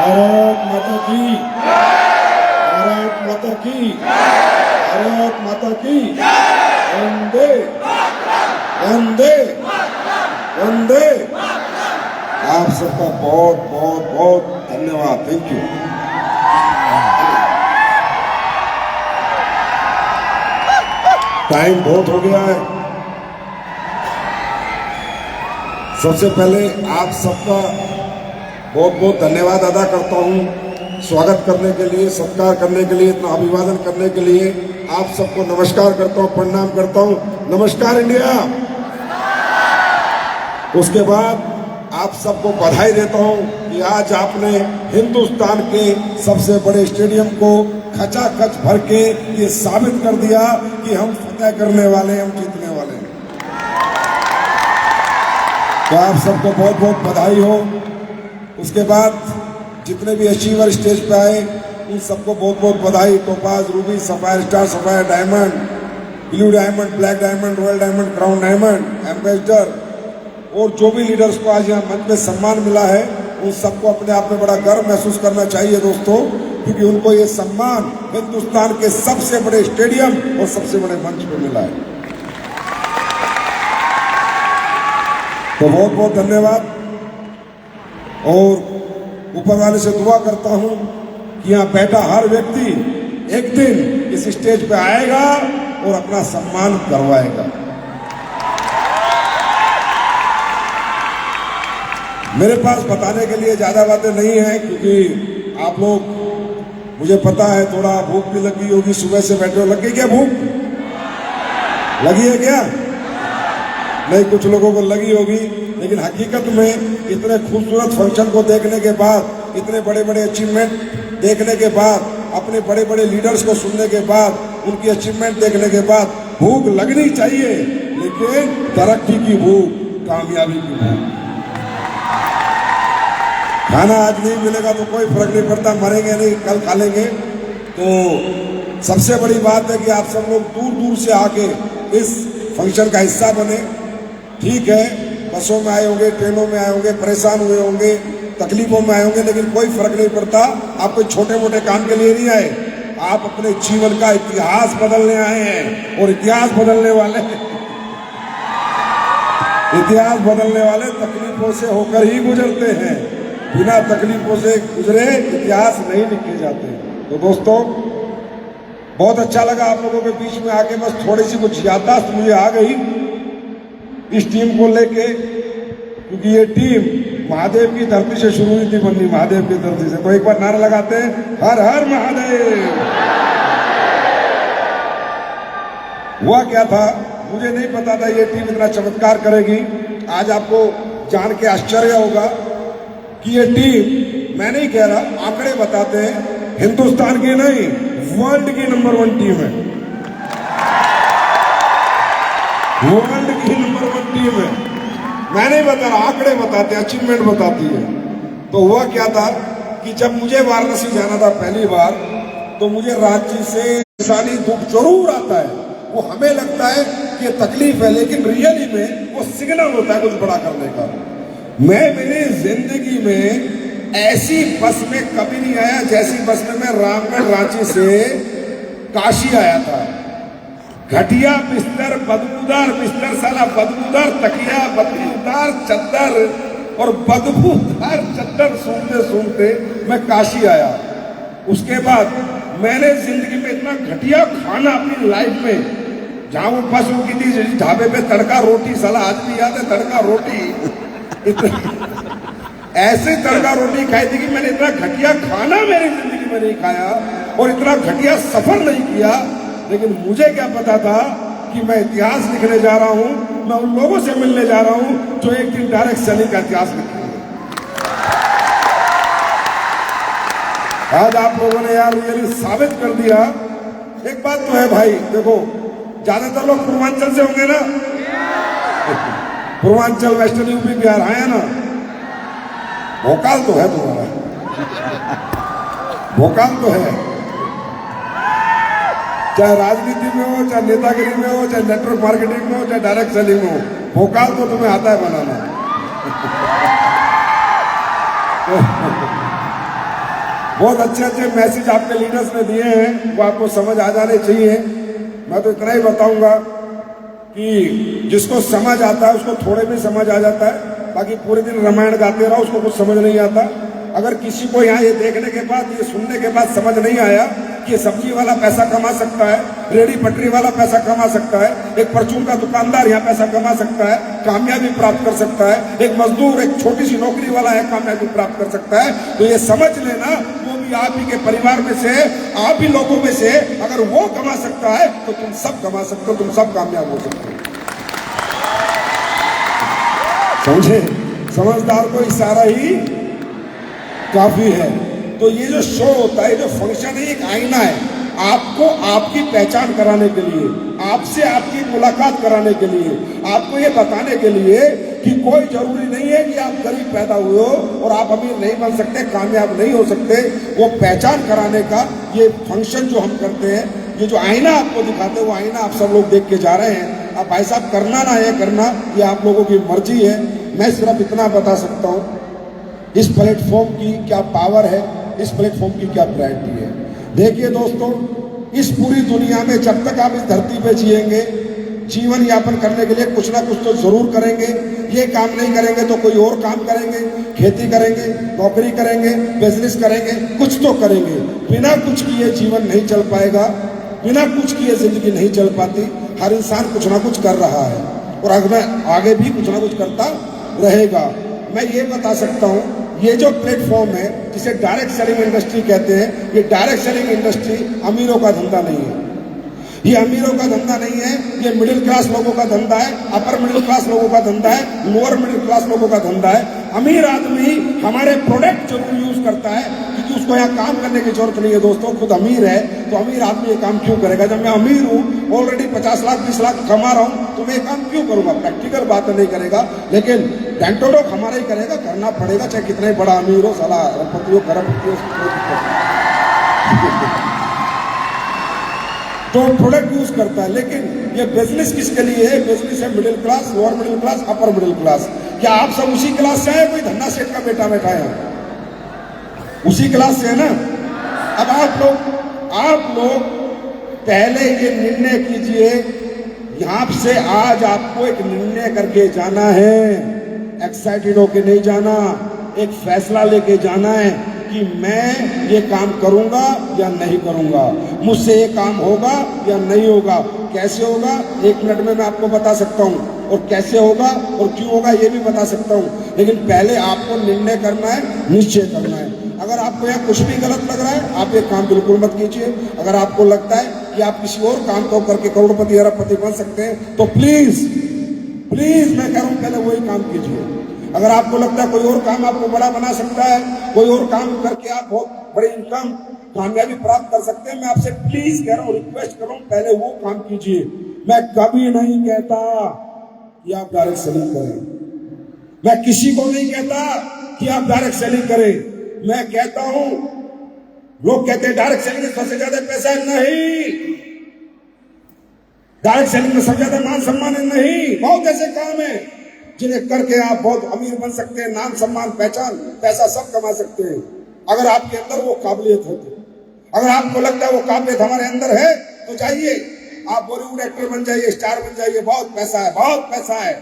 भारत माता की, भारत माता की, भारत माता की, वंदे वंदे वंदे। आप सबका बहुत बहुत बहुत धन्यवाद। Thank you. टाइम बहुत हो गया है। सबसे पहले आप सबका बहुत बहुत धन्यवाद अदा करता हूं, स्वागत करने के लिए, सत्कार करने के लिए, इतना अभिवादन करने के लिए। आप सबको नमस्कार करता हूं, प्रणाम करता हूं। नमस्कार इंडिया। उसके बाद आप सबको बधाई देता हूं कि आज आपने हिंदुस्तान के सबसे बड़े स्टेडियम को खचाखच भर के ये साबित कर दिया कि हम फतेह करने वाले हैं, हम जीतने वाले हैं। तो आप सबको बहुत बहुत बधाई हो। उसके बाद जितने भी अचीवर स्टेज पे आए उन सबको बहुत बहुत बधाई। Topaz, Ruby, sapphire star, sapphire diamond, blue diamond, black diamond, royal diamond, crown diamond, ambassador और जो भी लीडर्स को आज यहाँ मंच में सम्मान मिला है उन सबको अपने आप में बड़ा गर्व महसूस करना चाहिए दोस्तों, क्योंकि उनको ये सम्मान हिंदुस्तान के सबसे बड़े स्टेडियम और सबसे बड़े मंच पे मिला है। तो बहुत बहुत धन्यवाद। और ऊपर वाले से दुआ करता हूं कि यहाँ बैठा हर व्यक्ति एक दिन इस स्टेज पे आएगा और अपना सम्मान करवाएगा। मेरे पास बताने के लिए ज्यादा बातें नहीं है, क्योंकि आप लोग, मुझे पता है थोड़ा भूख भी लगी होगी, सुबह से बैठे हो। लग गई क्या भूख? लगी है क्या? नहीं, कुछ लोगों को लगी होगी, लेकिन हकीकत में इतने खूबसूरत फंक्शन को देखने के बाद, इतने बड़े बड़े अचीवमेंट देखने के बाद, अपने बड़े बड़े लीडर्स को सुनने के बाद, उनकी अचीवमेंट देखने के बाद भूख लगनी चाहिए, लेकिन तरक्की की भूख, कामयाबी की भूख। खाना आज नहीं मिलेगा तो कोई फर्क नहीं पड़ता, मरेंगे नहीं, कल खा लेंगे। तो सबसे बड़ी बात है कि आप सब लोग दूर दूर से आके इस फंक्शन का हिस्सा बने। ठीक है, बसों में आए होंगे, ट्रेनों में आए होंगे, परेशान हुए होंगे, तकलीफों में आए होंगे, लेकिन कोई फर्क नहीं पड़ता। आप कोई छोटे मोटे काम के लिए नहीं आए, आप अपने जीवन का इतिहास बदलने आए हैं। और इतिहास बदलने वाले तकलीफों से होकर ही गुजरते हैं। बिना तकलीफों से गुजरे इतिहास नहीं लिखे जाते। तो दोस्तों, बहुत अच्छा लगा आप लोगों के बीच में आके। बस थोड़ी सी कुछ याददाश्त मुझे आ गई इस टीम को लेके, क्योंकि ये टीम महादेव की धरती से शुरू हुई थी बननी, महादेव की धरती से। तो एक बार नारा लगाते हैं, हर हर महादेव। हुआ क्या था, मुझे नहीं पता था ये टीम इतना चमत्कार करेगी। आज आपको जान के आश्चर्य होगा कि ये टीम, मैं नहीं कह रहा, आंकड़े बताते हैं, हिंदुस्तान की नहीं, वर्ल्ड की नंबर 1 टीम है। वर्ल्ड की नंबर 1 टीम है। मैं नहीं बता रहा, आंकड़े बताते हैं, अचीवमेंट बताती है। तो हुआ क्या था कि जब मुझे वाराणसी जाना था पहली बार, तो मुझे रांची से इंसानी दुख जरूर आता है। वो हमें लगता है कि ये तकलीफ है, लेकिन रियली में वो सिग्नल होता है कुछ बड़ा करने का। मैं मेरी जिंदगी में ऐसी बस में कभी नहीं आया जैसी बस में मैं रामगढ़ रांची से काशी आया था। घटिया बिस्तर, बदबूदार बिस्तर, साला बदबूदार तकिया, बदबूदार चद्दर और बदबूदार चद्दर सूंघते सूंघते मैं काशी आया। उसके बाद मैंने जिंदगी में इतना घटिया खाना अपनी लाइफ में, जहां वो बस रुकी थी ढाबे पे, तड़का रोटी, साला आज भी याद है तड़का रोटी, ऐसे तड़का रोटी खाई थी कि मैंने इतना घटिया खाना मेरी जिंदगी में नहीं खाया और इतना घटिया सफर नहीं किया। लेकिन मुझे क्या पता था कि मैं इतिहास लिखने जा रहा हूं, मैं उन लोगों से मिलने जा रहा हूं जो एक दिन डायरेक्ट सेलिंग का इतिहास लिखेंगे। आज आप लोगों ने यार ये साबित कर दिया। एक बात तो है भाई, देखो ज्यादातर लोग पूर्वांचल से होंगे ना, पूर्वांचल, वेस्टर्न यूपी, बिहार आया ना, भोकाल तो है तुम्हारा, भोकाल तो है। चाहे राजनीति में हो, चाहे नेतागिरी में हो, चाहे नेटवर्क मार्केटिंग में हो, चाहे डायरेक्ट सेलिंग में हो, भोकाल तो तुम्हें आता है बनाना। बहुत अच्छे अच्छे मैसेज आपके लीडर्स ने दिए हैं, वो आपको समझ आ जाने चाहिए। मैं तो इतना ही बताऊंगा कि जिसको समझ आता है उसको थोड़े भी समझ आ जाता है, बाकी पूरे दिन रामायण गाते रहो उसको कुछ समझ नहीं आता। अगर किसी को यहाँ ये देखने के बाद, ये सुनने के बाद समझ नहीं आया कि सब्जी वाला पैसा कमा सकता है, रेडी पटरी वाला पैसा कमा सकता है, एक परचून का दुकानदार यहाँ पैसा कमा सकता है, कामयाबी प्राप्त कर सकता है, एक मजदूर एक छोटी सी नौकरी वाला है कामयाबी प्राप्त कर सकता है, तो ये समझ लेना वो भी आप ही के परिवार में से, आप ही लोगों में से अगर वो कमा सकता है तो तुम सब कमा सकते हो, तुम सब कामयाब हो सकते हो। समझे? समझदार को इशारा ही काफी है। तो ये जो शो होता है, जो फंक्शन है, एक आईना है आपको आपकी पहचान कराने के लिए, आपसे आपकी मुलाकात कराने के लिए, आपको ये बताने के लिए कि कोई जरूरी नहीं है कि आप गरीब पैदा हुए हो और आप अमीर नहीं बन सकते, कामयाब नहीं हो सकते। वो पहचान कराने का ये फंक्शन जो हम करते हैं, ये जो आईना आपको दिखाते हैं, वो आईना आप सब लोग देख के जा रहे हैं। अब भाई साहब करना ना ये करना, ये आप लोगों की मर्जी है। मैं सिर्फ इतना बता सकता हूँ, इस प्लेटफॉर्म की क्या पावर है, इस प्लेटफॉर्म की क्या प्रायोरिटी है। देखिए दोस्तों, इस पूरी दुनिया में जब तक आप इस धरती पे जिएंगे, जीवन यापन करने के लिए कुछ ना कुछ तो जरूर करेंगे। ये काम नहीं करेंगे तो कोई और काम करेंगे, खेती करेंगे, नौकरी करेंगे, बिजनेस करेंगे, कुछ तो करेंगे। बिना कुछ किए जीवन नहीं चल पाएगा, बिना कुछ किए जिंदगी नहीं चल पाती। हर इंसान कुछ ना कुछ कर रहा है और आगे भी कुछ ना कुछ करता रहेगा। मैं ये बता सकता हूँ, ये जो प्लेटफॉर्म है जिसे डायरेक्ट सेलिंग इंडस्ट्री कहते हैं, ये डायरेक्ट सेलिंग इंडस्ट्री अमीरों का धंधा नहीं है। ये अमीरों का धंधा नहीं है, ये मिडिल क्लास लोगों का धंधा है, अपर मिडिल क्लास लोगों का धंधा है, लोअर मिडिल क्लास लोगों का धंधा है। अमीर आदमी हमारे प्रोडक्ट जरूर यूज करता है क्योंकि उसको यहाँ काम करने की जरूरत नहीं है। दोस्तों, खुद अमीर है तो अमीर आदमी ये काम क्यों करेगा? जब मैं अमीर हूँ, ऑलरेडी 50 लाख 20 लाख कमा रहा हूँ, तो मैं ये काम क्यों करूंगा? प्रैक्टिकल बात नहीं करेगा, लेकिन डेंटोडोक हमारा ही करेगा, करना पड़ेगा, चाहे कितना ही बड़ा अमीर हो, साला अरबपति हो, करोड़पति हो, तो प्रोडक्ट यूज करता है। लेकिन ये बिजनेस किसके लिए है? बिजनेस है middle class, lower middle class, upper middle class. क्या आप सब उसी क्लास से हैं? कोई धन्ना सेठ का बेटा बैठा है, उसी क्लास से है ना? अब आप लोग पहले ये निर्णय कीजिए, यहां से आज आपको एक निर्णय करके जाना है, एक्साइटेड होके नहीं जाना, एक फैसला लेके जाना है कि मैं ये काम करूंगा या नहीं करूंगा, मुझसे ये काम होगा या नहीं होगा। कैसे होगा 1 मिनट में मैं आपको बता सकता हूँ, और कैसे होगा और क्यों होगा ये भी बता सकता हूँ। लेकिन पहले आपको निर्णय करना है, निश्चय करना है। अगर आपको यहाँ कुछ भी गलत लग रहा है, आप ये काम बिल्कुल मत कीजिए। अगर आपको लगता है कि आप किसी और काम को करके करोड़पति अरबपति बन सकते हैं, तो प्लीज मैं कह रहा हूँ पहले वही काम कीजिए। अगर आपको लगता है कोई और काम आपको बड़ा बना सकता है, कोई और काम करके आप बहुत बड़ी इनकम कामयाबी प्राप्त कर सकते हैं, मैं आपसे प्लीज कह रहा हूँ, रिक्वेस्ट कर रहा हूँ, पहले वो काम कीजिए। मैं कभी नहीं कहता कि आप डायरेक्ट सेलिंग करें, मैं किसी को नहीं कहता कि आप डायरेक्ट सेलिंग करें। मैं कहता हूं, लोग कहते हैं डायरेक्ट सेलिंग में सबसे ज्यादा पैसा है। नहीं, डायरेक्ट सेलिंग में सबसे ज्यादा मान सम्मान है। नहीं, बहुत ऐसे काम है जिन्हें करके आप बहुत अमीर बन सकते हैं, नाम सम्मान पहचान पैसा सब कमा सकते हैं, अगर आपके अंदर वो काबिलियत है तो। अगर आपको लगता है वो काबिलियत हमारे अंदर है तो जाइए, आप बॉलीवुड एक्टर बन जाइए, स्टार बन जाइए, बहुत पैसा है, बहुत पैसा है,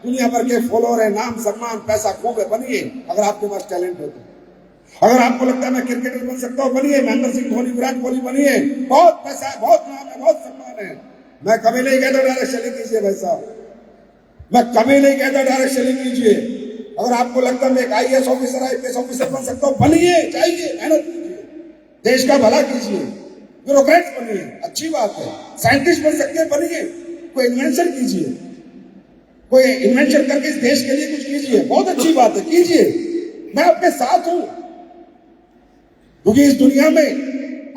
दुनिया भर के फॉलोअर है, नाम सम्मान पैसा खूब है, बनिए अगर आपके पास टैलेंट है तो। अगर आपको लगता है मैं क्रिकेटर बन सकता हूँ, बनिए, महेंद्र सिंह धोनी, विराट कोहली बनिए, बहुत पैसा है, बहुत नाम है, बहुत सम्मान है। मैं कभी नहीं कहता डायरेक्ट सेलिंग कीजिए भाई साहब, मैं कभी नहीं कहता डायरेक्ट सेलिंग कीजिए। अगर आपको लगता है मैं एक IAS ऑफिसर, IPS ऑफिसर बन सकता हूँ, बनिए, चाहिए, मेहनत कीजिए, देश का भला कीजिए, ब्यूरोक्रेट बनिए, अच्छी बात है। साइंटिस्ट बन सकते हैं, बनिए, कोई इन्वेंशन कीजिए, कोई इन्वेंशन करके इस देश के लिए कुछ कीजिए, बहुत अच्छी बात है, कीजिए, मैं आपके साथ हूं। क्योंकि इस दुनिया में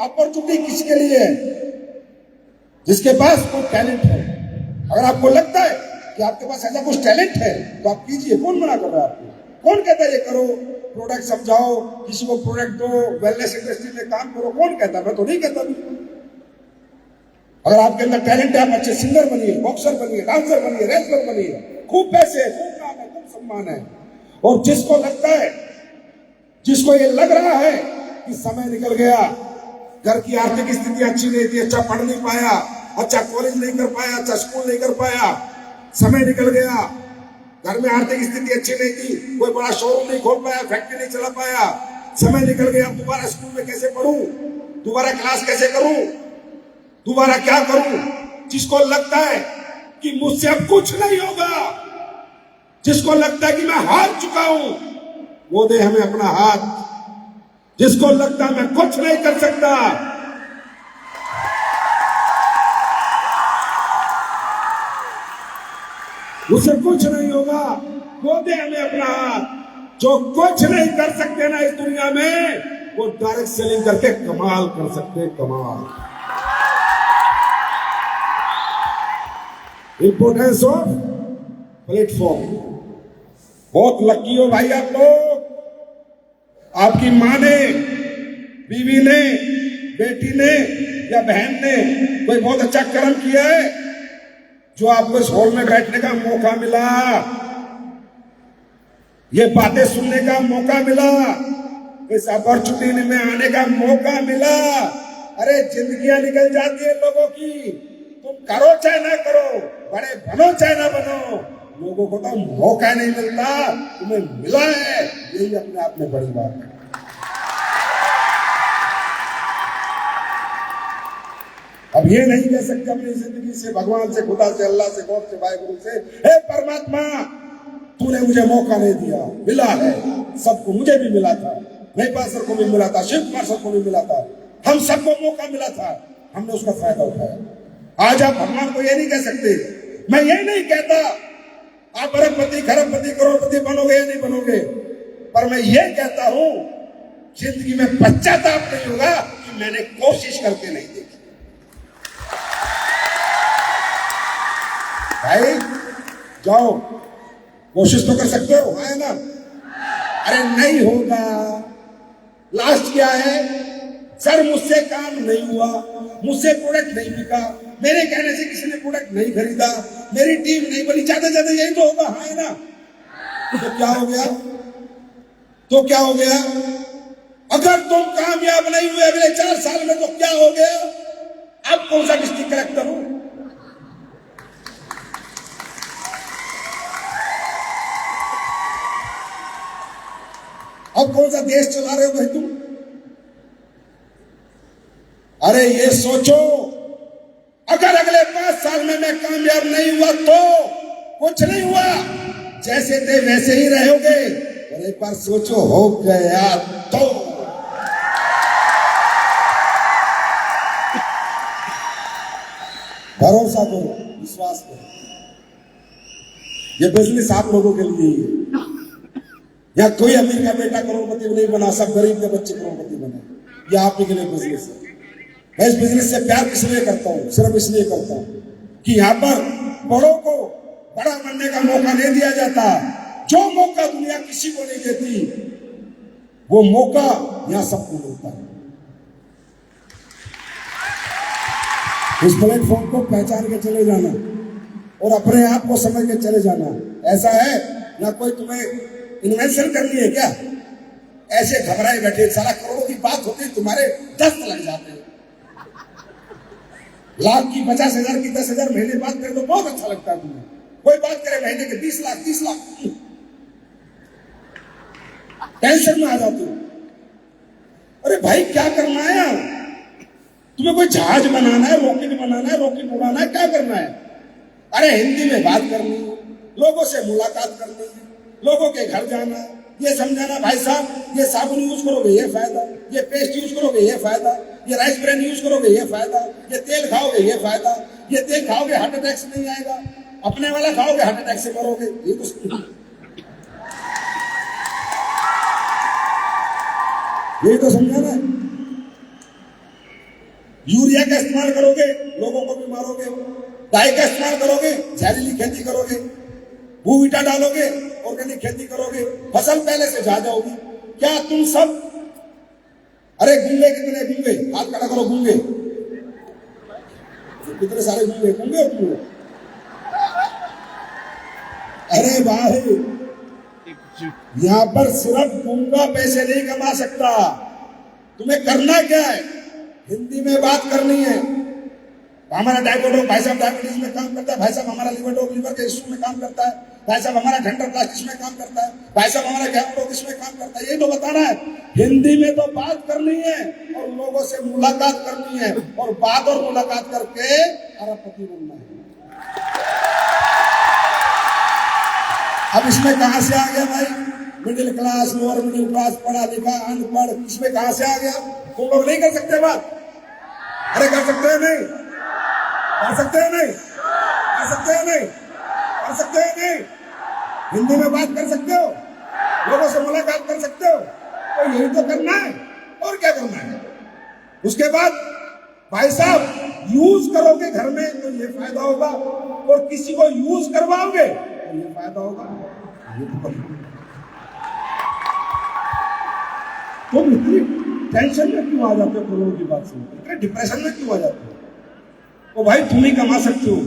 अपॉर्चुनिटी किसके लिए है? जिसके पास कोई टैलेंट है। अगर आपको लगता है कि आपके पास ऐसा कुछ टैलेंट है तो आप कीजिए, कौन मना कर रहा है आपको? कौन कहता है ये करो, प्रोडक्ट समझाओ, किसी को प्रोडक्ट दो, वेलनेस इंडस्ट्री में काम करो, कौन कहता? मैं तो नहीं कहता बिल्कुल। अगर आपके अंदर टैलेंट है, आप अच्छे सिंगर बनिए, बॉक्सर बनिए, डांसर बनिए, रेसलर बनिए, खूब पैसे है, खूब नाम है, खूब सम्मान है। और जिसको लगता है, जिसको ये लग रहा है कि समय निकल गया, घर की आर्थिक स्थिति अच्छी नहीं थी, अच्छा पढ़ नहीं पाया, अच्छा कॉलेज नहीं कर पाया, अच्छा स्कूल नहीं कर पाया, समय निकल गया, घर में आर्थिक स्थिति अच्छी नहीं थी, कोई बड़ा शोरूम नहीं खोल पाया, फैक्ट्री नहीं चला पाया, समय निकल गया, दोबारा स्कूल में कैसे पढ़ूं, दोबारा क्लास कैसे करूं, दोबारा क्या करूं। जिसको लगता है कि मुझसे अब कुछ नहीं होगा, जिसको लगता है कि मैं हार चुका हूं, वो दे हमें अपना हाथ। जिसको लगता है मैं कुछ नहीं कर सकता, मुझसे कुछ नहीं होगा, वो दे हमें अपना हाथ। जो कुछ नहीं कर सकते ना इस दुनिया में, वो डायरेक्ट सेलिंग करके कमाल कर सकते हैं, कमाल। Importance of platform. बहुत लकी हो भाई आप लोग, आपकी माँ ने, बीवी ने, बेटी ने या बहन ने कोई बहुत अच्छा कर्म किया है जो आपको इस हॉल में बैठने का मौका मिला, ये बातें सुनने का मौका मिला, इस अपॉर्चुनिटी में आने का मौका मिला। अरे जिंदगियां निकल जाती है लोगों की, तुम करो चाहे ना करो, बड़े बनो चाहे ना बनो, लोगों को तो मौका नहीं मिलता, तुम्हें मिला है, यही अपने आप में बड़ी बात है। अब ये नहीं कह सकते अपनी जिंदगी से, भगवान से, खुदा से, अल्लाह से, गॉड से, वाहिगुरु से, हे परमात्मा तूने मुझे मौका नहीं दिया, मिला है सबको, मुझे भी मिला था, महिपाल सर को भी मिला था, शिव कुमार सर को भी मिला था, हम सबको मौका मिला था, हमने उसका फायदा उठाया। आज आप भगवान को ये नहीं कह सकते, मैं ये नहीं कहता आप अरबपति, खरबपति, करोड़पति बनोगे या नहीं बनोगे, पर मैं ये कहता हूं जिंदगी में पश्चाताप नहीं होगा कि मैंने कोशिश करके नहीं देखी। भाई जाओ, कोशिश तो कर सकते हो, है ना। अरे नहीं होगा, लास्ट क्या है, सर मुझसे काम नहीं हुआ, मुझसे प्रोडक्ट नहीं बिका, मेरे कहने से किसी ने प्रोडक्ट नहीं खरीदा, मेरी टीम नहीं बनी, ज्यादा ज्यादा यही तो होगा, है ना। तो क्या हो गया, तो क्या हो गया, अगर तुम कामयाब नहीं हुए अगले 4 साल में तो क्या हो गया, अब कौन सा डिस्ट्रिक्ट कलेक्टर हूं, अब कौन सा देश चला रहे हो भाई तुम। अरे ये सोचो, अगर अगले 5 साल में मैं कामयाब नहीं हुआ तो कुछ नहीं हुआ, जैसे थे वैसे ही रहोगे। और एक बार सोचो हो गया तो भरोसा करो, विश्वास करो, ये बिजनेस आप लोगों के लिए ही है। या कोई अमीर का बेटा करोड़पति नहीं बना, सब गरीब के बच्चे करोड़पति बने, ये आप ही के लिए बिजनेस है। मैं इस बिजनेस से प्यार इसलिए करता हूं, सिर्फ इसलिए करता हूं कि यहाँ पर बड़ों को बड़ा बनने का मौका नहीं दिया जाता। जो मौका दुनिया किसी को नहीं देती, वो मौका यहाँ सबको मिलता है। इस प्लेटफॉर्म को पहचान के चले जाना और अपने आप को समझ के चले जाना। ऐसा है ना, कोई तुम्हें इन्वेंशन करनी है क्या, ऐसे घबराए बैठे, सारा करोड़ों की बात होती है, तुम्हारे 10 लग जाते हैं, लाख की 50,000 की 10,000 महीने बात करे तो बहुत अच्छा लगता है तुम्हें, कोई बात करे महीने के 20 लाख 30 लाख, टेंशन में आ जाते हो। अरे भाई क्या करना है, तुम्हें कोई जहाज बनाना है, रॉकेट बनाना है, रॉकेट उड़ाना है, क्या करना है। अरे हिंदी में बात करनी है, लोगों से मुलाकात करनी है, लोगों के घर जाना, ये समझाना भाई साहब ये साबुन यूज करोगे ये फायदा, ये पेस्ट यूज करोगे ये फायदा, ये राइस ब्रांड यूज करोगे ये फायदा, ये तेल खाओगे ये फायदा, ये तेल खाओगे हार्ट अटैक से नहीं आएगा, अपने वाला खाओगे हार्ट अटैक से मरोगे, ये तो समझाना है। यूरिया का इस्तेमाल करोगे लोगों को भी मारोगे, डाई का इस्तेमाल करोगे जहरीली खेती करोगे, भूविटा डालोगे ऑर्गेनिक खेती करोगे, फसल पहले से ज्यादा होगी। क्या तुम सब, अरे गूंगे कितने गूंगे, हाथ खड़ा करो गूंगे, कितने सारे गूंगे गूंगे हो तुम। अरे भाई यहाँ पर सिर्फ गूंगा पैसे नहीं कमा सकता, तुम्हें करना क्या है, हिंदी में बात करनी है। हमारा डायबिटीज भाई साहब डायबिटीज में काम करता है, भाई साहब हमारा लीवर के इश्यू में काम करता है, भाई साहब हमारा डेंटल प्लास्टिक्स में काम करता है, भाई साहब हमारा गैस्ट्रोइंटेस्टाइनल में काम करता है। यही तो बताना है, हिंदी में तो बात करनी है और लोगों से मुलाकात करनी है और बात और मुलाकात करके अरबपति बनना है। अब इसमें कहां से आ गया भाई, middle class, lower middle class, पढ़ा लिखा, अनपढ़, इसमें कहां से आ गया? तुम लोग नहीं कर सकते बात? अरे कर सकते हैं नहीं? कर सकते हैं नहीं? कर सकते हैं नहीं? कर सकते हैं नहीं? हिंदी में बात कर सकते हो, लोगों से मुलाकात कर सकते हो, तो यही तो करना है और क्या करना है। उसके बाद भाई साहब यूज करोगे घर में तो ये फायदा होगा और किसी को यूज करवाओगे तो ये फायदा होगा। तुम इतनी टेंशन में क्यों आ जाते हो लोगों की बात सुन, इतने डिप्रेशन में क्यों आ जाते हो? ओ भाई तुम ही कमा सकते हो,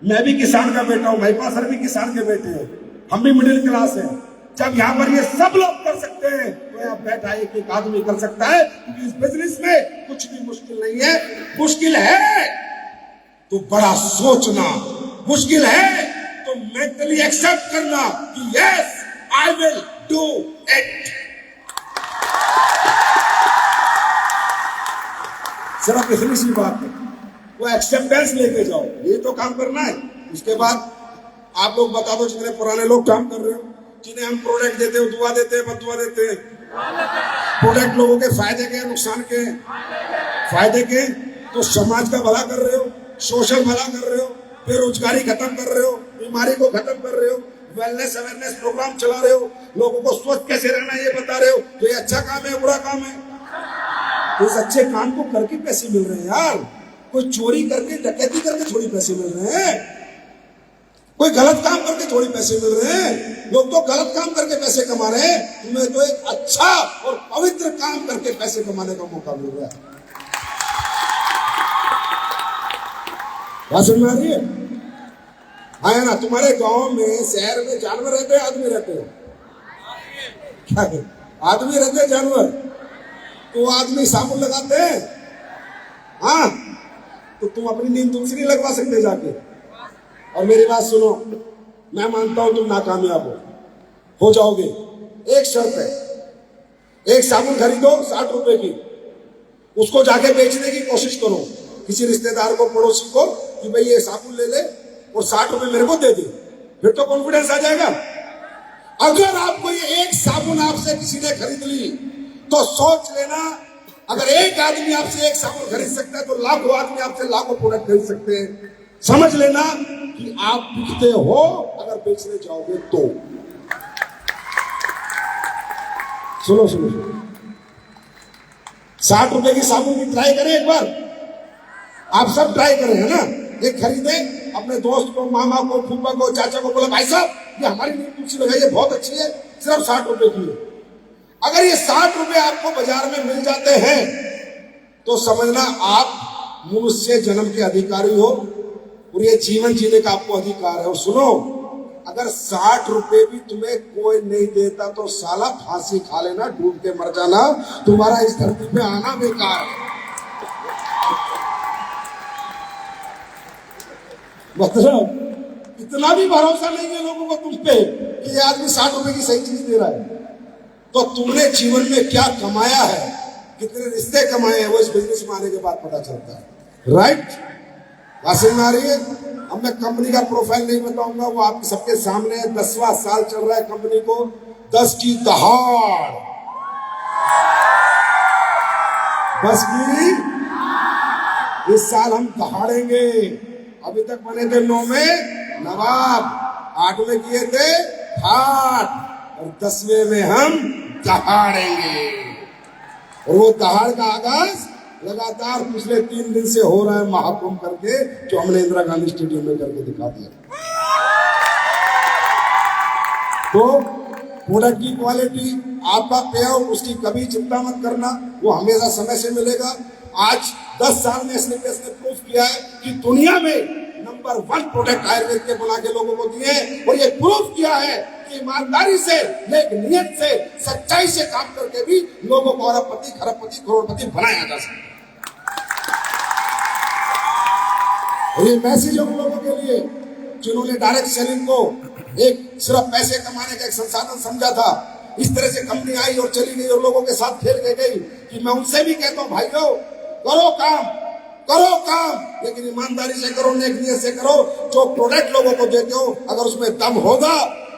मैं भी किसान का बेटा हूं, भाई पास सर भी किसान के बेटे हैं, हम भी मिडिल क्लास हैं। जब यहाँ पर ये सब लोग कर सकते हैं तो यहाँ बैठा एक आदमी कर सकता है, क्योंकि इस बिजनेस में कुछ भी मुश्किल नहीं है। मुश्किल है तो बड़ा सोचना, मुश्किल है तो मेंटली एक्सेप्ट करना कि yes I will do it. सिर्फ इतनी सी बात है, वो एक्सेप्टेंस लेके जाओ, ये तो काम करना है। उसके बाद आप लोग बता दो, जितने पुराने लोग काम कर रहे हो, जिन्हें हम प्रोडक्ट देते हो, दुआ देते हैं, बदुआ देते हैं, प्रोडक्ट लोगों के फायदे के, नुकसान के, फायदे के, तो समाज का भला कर रहे हो, सोशल भला कर रहे हो, बेरोजगारी खत्म कर रहे हो, बीमारी को खत्म कर रहे हो, वेलनेस अवेयरनेस प्रोग्राम चला रहे हो, लोगों को स्वस्थ कैसे रहना है ये बता रहे हो, तो ये अच्छा काम है बुरा काम है? तो इस अच्छे काम को करके पैसे मिल रहे हैं यार, कोई चोरी करके डकैती करके थोड़ी पैसे मिल रहे हैं, कोई गलत काम करके थोड़ी पैसे मिल रहे हैं। लोग तो गलत काम करके पैसे कमा रहे हैं, तुम्हें तो एक अच्छा और पवित्र काम करके पैसे कमाने का मौका मिल रहा है। बात समझ में आ रही है? है ना? तुम्हारे गांव में, शहर में जानवर रहते हैं, आदमी रहते हैं? क्या है? आदमी रहते हैं, जानवर? तो आदमी साबुन लगाते हैं, हाँ? तो तुम अपनी नींद तुमसे नहीं लगवा सकते जाके। और मेरी बात सुनो, मैं मानता हूं तुम नाकामयाब हो जाओगे, एक शर्त है, एक साबुन खरीदो 60 रुपए की, उसको जाके बेचने की कोशिश करो किसी रिश्तेदार को, पड़ोसी को, कि भाई ये साबुन ले ले और 60 रुपए मेरे को दे दे, फिर तो कॉन्फिडेंस आ जाएगा। अगर आपको ये एक साबुन आपसे किसी ने खरीद ली तो सोच लेना, अगर एक आदमी आपसे एक साबुन खरीद सकता है तो लाखों आदमी आपसे लाखों प्रोडक्ट खरीद सकते हैं। समझ लेना कि आप बिकते हो अगर बेचने जाओगे तो। सुनो सुनो, 60 रुपए की साबुन की ट्राई करें एक बार, आप सब ट्राई करें, है ना? एक खरीदे, अपने दोस्त को, मामा को, फूफा को, चाचा को बोला, भाई साहब ये हमारी नीम तुलसी लगाई है, बहुत अच्छी है, सिर्फ 60 रुपए की है। अगर ये 60 रुपए आपको बाजार में मिल जाते हैं तो समझना आप मनुष्य जन्म के अधिकारी हो और ये जीवन जीने का आपको अधिकार है। और सुनो, अगर 60 रुपए भी तुम्हें कोई नहीं देता तो साला फांसी खा लेना, डूब के मर जाना, तुम्हारा इस धरती पे आना बेकार है। मतलब इतना भी भरोसा नहीं है लोगों को तुम पे कि ये आदमी 60 रुपए की सही चीज दे रहा है। तो तुमने जीवन में क्या कमाया है, कितने रिश्ते कमाए हैं, वो इस बिजनेस में आने के बाद पता चलता है। राइट? हासिल में आ रही है? अब मैं कंपनी का प्रोफाइल नहीं बताऊंगा, वो आप सबके सामने है। 10वां साल चल रहा है कंपनी को, 10 की दहाड़, 10 की इस साल हम दहाड़ेंगे। अभी तक बने थे 9 में नवाब, 8 में किए थे ठाट, और 10वें में हम दहाड़ेंगे। और वो दहाड़ का आगाज लगातार पिछले 3 दिन से हो रहा है, महाकुंभ करके, जो हमने इंदिरा गांधी स्टेडियम में करके दिखा दिया। तो प्रोडक्ट की क्वालिटी, आपका पे आउट, उसकी कभी चिंता मत करना, वो हमेशा समय से मिलेगा। आज 10 साल में एसनेपेस ने प्रूफ किया है कि दुनिया में नंबर 1 प्रोडक्ट आयुर्वेद के बना के लोगों को दिए, और ये प्रूफ किया है कि ईमानदारी से, नेक नियत से, सच्चाई से काम करके भी लोगों को अरबपति, खरबपति, करोड़पति बनाया जा सकता है। ये मैसेज उन लोगों के लिए जिन्होंने डायरेक्ट सेलिंग को एक सिर्फ पैसे कमाने का एक संसाधन समझा था। इस तरह से कंपनी आई और चली गई और लोगों के साथ खेल के गई कि मैं उनसे भी कहता हूं, भाइयों करो काम, लेकिन ईमानदारी से करो, नेक नियत से करो। जो प्रोडक्ट लोगों को देते हो, अगर उसमें दम होगा,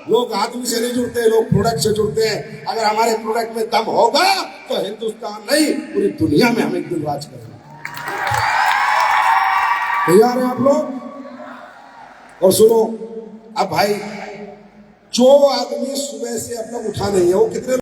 लोग आदमी से नहीं जुड़ते, लोग प्रोडक्ट से जुड़ते हैं। अगर हमारे प्रोडक्ट में दम होगा तो हिंदुस्तान नहीं, पूरी दुनिया में हम एक दिन राज करेंगे। तैयार हैं आप लोग? और सुनो, अब भाई जो आदमी सुबह से अब तक उठा नहीं है, वो कितने